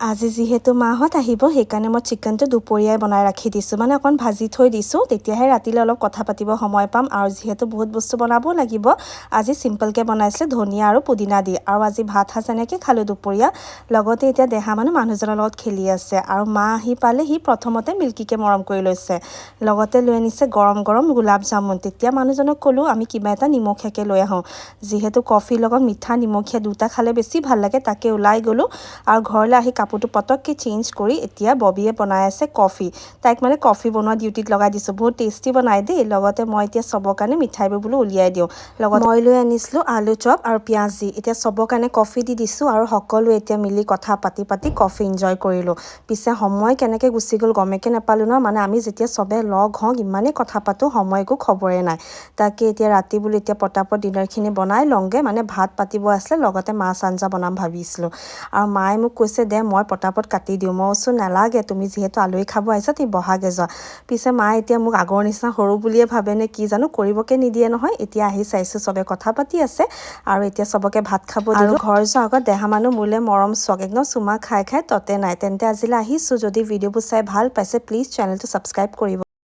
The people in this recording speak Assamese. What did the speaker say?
আজি যেহেতু মাহত আহিব সেইকাৰণে মই চিকেনটো দুপৰীয়াই বনাই ৰাখি দিছোঁ মানে অকণ ভাজি থৈ দিছোঁ তেতিয়াহে ৰাতিলৈ অলপ কথা পাতিব সময় পাম আৰু যেহেতু বহুত বস্তু বনাব লাগিব আজি সিম্পলকৈ বনাইছে ধনিয়া আৰু পুদিনা দি আৰু আজি ভাত সাজ এনেকৈ খালোঁ দুপৰীয়া লগতে এতিয়া দেহা মানুহজনৰ লগত খেলি আছে আৰু মা আহি পালে সি প্ৰথমতে মিল্কিকে মৰম কৰি লৈছে লগতে লৈ আনিছে গৰম গৰম গোলাপ জামুন তেতিয়া মানুহজনক ক'লোঁ আমি কিবা এটা নিমখীয়াকৈ লৈ আহোঁ যেহেতু কফিৰ লগত মিঠা নিমখীয়া দুটা খালে বেছি ভাল লাগে তাকে ওলাই গ'লোঁ আৰু ঘৰলৈ আহি কাপোৰটো পটককৈ চেঞ্জ কৰি এতিয়া ববিয়ে বনাই আছে কফি তাইক মানে কফি বনোৱা ডিউটিত লগাই দিছোঁ বহুত টেষ্টি বনাই দেই লগতে মই এতিয়া চবৰ কাৰণে মিঠাইবোৰ বোলো উলিয়াই দিওঁ লগত মই লৈ আনিছিলোঁ আলু চপ আৰু পিঁয়াজ দি এতিয়া চবৰ কাৰণে কফি দি দিছোঁ আৰু সকলোৱে এতিয়া মিলি কথা পাতি পাতি কফি এনজয় কৰিলোঁ পিছে সময় কেনেকৈ গুচি গ'ল গমেকে নাপালোঁ ন মানে আমি যেতিয়া চবে লগ হওঁ ইমানেই কথা পাতোঁ সময় একো খবৰে নাই তাকে এতিয়া ৰাতি বোলো এতিয়া পটাপট ডিনাৰখিনি বনাই লওঁগৈ মানে ভাত পাতিব আছিলে লগতে মাছ আঞ্জা বনাম ভাবিছিলোঁ আৰু মায়ে মোক কৈছে দে মই পটাপট কাটি দিওঁ মই কৈছোঁ নালাগে তুমি যিহেতু আলহী খাব আহিছা তুমি বহাগে যোৱা পিছে মায়ে এতিয়া মোক আগৰ নিচিনা সৰু বুলিয়ে ভাবে নে কি জানো কৰিবকে নিদিয়ে নহয় এতিয়া আহি চাইছোঁ চবে কথা পাতি আছে আৰু এতিয়া চবকে ভাত খাব দিলোঁ ঘৰ যোৱাৰ আগত দেহা মানুহ মোলে মৰম চক একদম চুমা খাই খাই ততে নাই তেন্তে আজিলৈ আহিছোঁ যদি ভিডিঅ'বোৰ চাই ভাল পাইছে প্লিজ চেনেলটো ছাবস্ক্ৰাইব কৰিব